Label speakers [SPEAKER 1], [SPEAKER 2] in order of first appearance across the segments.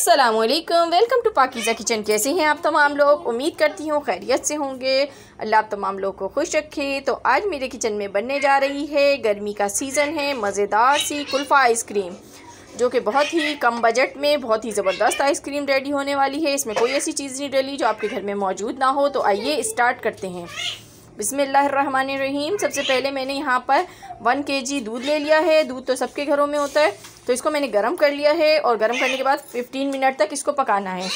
[SPEAKER 1] अस्सलामुअलैकुम, welcome to Pakeezah kitchen. कैसे हैं आप तमाम लोग? उम्मीद करती हूँ खैरियत से होंगे। अल्लाह आप तमाम लोग को खुश रखे। तो आज मेरे किचन में बनने जा रही है, गर्मी का सीज़न है, मज़ेदार सी कुल्फ़ा आइसक्रीम, जो कि बहुत ही कम बजट में बहुत ही ज़बरदस्त आइसक्रीम रेडी होने वाली है। इसमें कोई ऐसी चीज़ नहीं डली जो आपके घर में मौजूद ना हो। तो आइए स्टार्ट करते हैं। बिस्मिल्लाहिर्रहमानिर्रहीम। सबसे पहले मैंने यहाँ पर 1 kg दूध ले लिया है। दूध तो सबके घरों में होता है, तो इसको मैंने गरम कर लिया है और गरम करने के बाद 15 मिनट तक इसको पकाना है।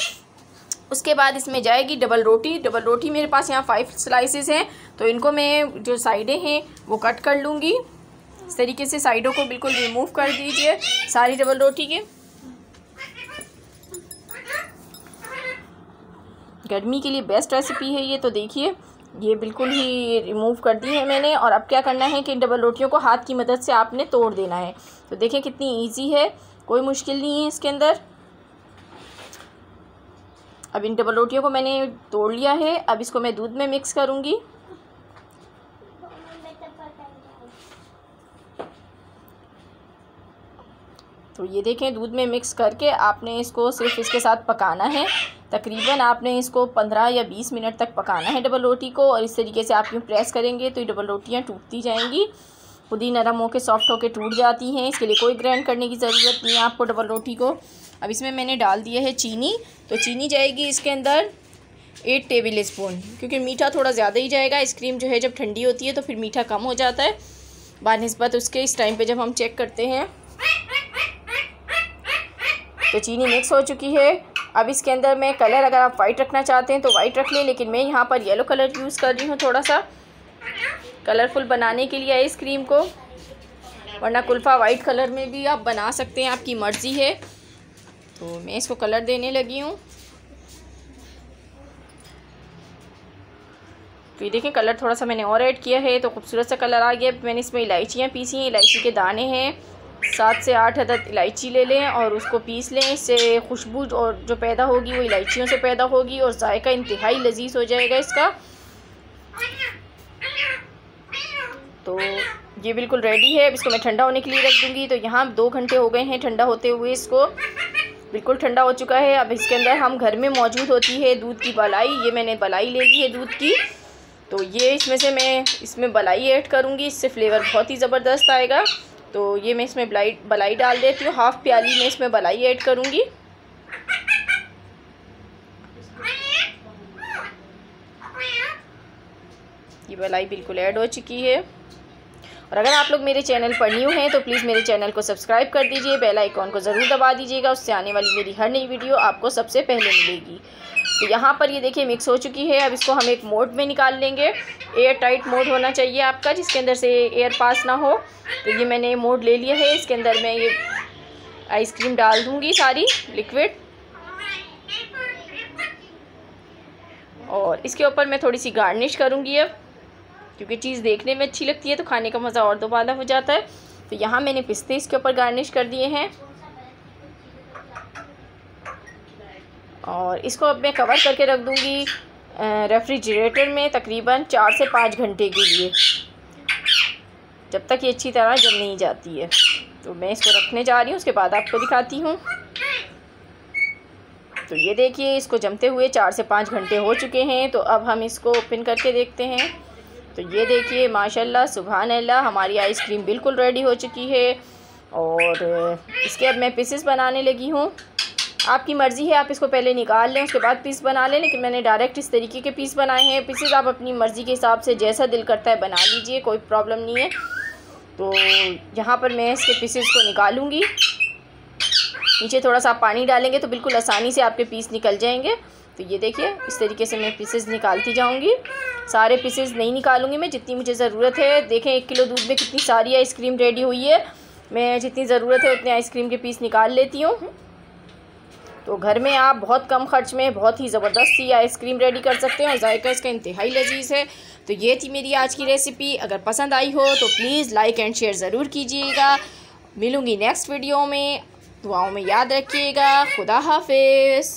[SPEAKER 1] उसके बाद इसमें जाएगी डबल रोटी। डबल रोटी मेरे पास यहाँ 5 स्लाइसेस हैं, तो इनको मैं जो साइडें हैं वो कट कर लूँगी। इस तरीके से साइडों को बिल्कुल रिमूव कर दीजिए सारी डबल रोटी के। गर्मी के लिए बेस्ट रेसिपी है ये। तो देखिए ये बिल्कुल ही रिमूव कर दी है मैंने। और अब क्या करना है कि इन डबल रोटियों को हाथ की मदद से आपने तोड़ देना है। तो देखें कितनी इजी है, कोई मुश्किल नहीं है इसके अंदर। अब इन डबल रोटियों को मैंने तोड़ लिया है। अब इसको मैं दूध में मिक्स करूँगी। तो ये देखें दूध में मिक्स करके आपने इसको सिर्फ इसके साथ पकाना है। तकरीबन आपने इसको 15 या 20 मिनट तक पकाना है डबल रोटी को। और इस तरीके से आप यूँ प्रेस करेंगे तो ये डबल रोटियाँ टूटती जाएंगी, खुद ही नरम होकर सॉफ्ट होकर टूट जाती हैं। इसके लिए कोई ग्राइंड करने की ज़रूरत नहीं है आपको डबल रोटी को। अब इसमें मैंने डाल दिया है चीनी। तो चीनी जाएगी इसके अंदर 8 टेबल स्पून, क्योंकि मीठा थोड़ा ज़्यादा ही जाएगा। आइसक्रीम जो है जब ठंडी होती है तो फिर मीठा कम हो जाता है बानिस्बत उसके। इस टाइम पर जब हम चेक करते हैं तो चीनी मिक्स हो चुकी है। अब इसके अंदर मैं कलर, अगर आप वाइट रखना चाहते हैं तो वाइट रख लें, लेकिन मैं यहाँ पर येलो कलर यूज़ कर रही हूँ थोड़ा सा कलरफुल बनाने के लिए आइसक्रीम को। वरना कुल्फ़ा वाइट कलर में भी आप बना सकते हैं, आपकी मर्ज़ी है। तो मैं इसको कलर देने लगी हूँ। तो ये देखें कलर थोड़ा सा मैंने और ऐड किया है तो खूबसूरत सा कलर आ गया। मैंने इसमें इलायचियाँ पीसी हैं, इलायची के दाने हैं। 7 से 8 अदद इलायची ले लें और उसको पीस लें। इससे खुशबू और जो पैदा होगी वो इलायचियों से पैदा होगी और जायका इंतहाई लजीज हो जाएगा इसका। तो ये बिल्कुल रेडी है। अब इसको मैं ठंडा होने के लिए रख दूँगी। तो यहाँ 2 घंटे हो गए हैं ठंडा होते हुए, इसको बिल्कुल ठंडा हो चुका है। अब इसके अंदर हम घर में मौजूद होती है दूध की बलाई। ये मैंने बलाई ले ली है दूध की। तो ये मैं इसमें बलाई ऐड करूँगी, इससे फ्लेवर बहुत ही ज़बरदस्त आएगा। तो ये मैं इसमें बलाई डाल देती हूँ। हाफ़ प्याली में इसमें बलाई ऐड करूँगी। ये बलाई बिल्कुल ऐड हो चुकी है। और अगर आप लोग मेरे चैनल पर न्यू हैं तो प्लीज़ मेरे चैनल को सब्सक्राइब कर दीजिए, बेल आइकॉन को ज़रूर दबा दीजिएगा, उससे आने वाली मेरी हर नई वीडियो आपको सबसे पहले मिलेगी। तो यहाँ पर ये देखिए मिक्स हो चुकी है। अब इसको हम एक मोड में निकाल लेंगे। एयर टाइट मोड होना चाहिए आपका, जिसके अंदर से एयर पास ना हो। तो ये मैंने मोड ले लिया है। इसके अंदर मैं ये आइसक्रीम डाल दूँगी सारी लिक्विड, और इसके ऊपर मैं थोड़ी सी गार्निश करूँगी अब, क्योंकि चीज़ देखने में अच्छी लगती है तो खाने का मज़ा और दोबारा हो जाता है। तो यहाँ मैंने पिस्ते इसके ऊपर गार्निश कर दिए हैं। और इसको अब मैं कवर करके रख दूँगी रेफ्रिजरेटर में तकरीबन 4 से 5 घंटे के लिए, जब तक ये अच्छी तरह जम नहीं जाती है। तो मैं इसको रखने जा रही हूँ, उसके बाद आपको दिखाती हूँ। तो ये देखिए इसको जमते हुए 4 से 5 घंटे हो चुके हैं। तो अब हम इसको ओपन करके देखते हैं। तो ये देखिए माशाल्लाह सुभान अल्लाह, हमारी आइसक्रीम बिल्कुल रेडी हो चुकी है। और इसके अब मैं पीसेस बनाने लगी हूँ। आपकी मर्ज़ी है, आप इसको पहले निकाल लें उसके बाद पीस बना लें, लेकिन मैंने डायरेक्ट इस तरीके के पीस बनाए हैं। पीसेस आप अपनी मर्ज़ी के हिसाब से जैसा दिल करता है बना लीजिए, कोई प्रॉब्लम नहीं है। तो यहाँ पर मैं इसके पीसेस को निकालूँगी। नीचे थोड़ा सा पानी डालेंगे तो बिल्कुल आसानी से आपके पीस निकल जाएंगे। तो ये देखिए इस तरीके से मैं पीसेस निकालती जाऊँगी। सारे पीसेस नहीं निकालूँगी मैं, जितनी मुझे ज़रूरत है। देखें 1 किलो दूध में कितनी सारी आइसक्रीम रेडी हुई है। मैं जितनी ज़रूरत है उतने आइसक्रीम के पीस निकाल लेती हूँ। तो घर में आप बहुत कम खर्च में बहुत ही ज़बरदस्त सी आइसक्रीम रेडी कर सकते हैं और जायका इसका इंतहाई लजीज है। तो ये थी मेरी आज की रेसिपी। अगर पसंद आई हो तो प्लीज़ लाइक एंड शेयर ज़रूर कीजिएगा। मिलूँगी नेक्स्ट वीडियो में। दुआओं में याद रखिएगा। खुदा हाफिज़।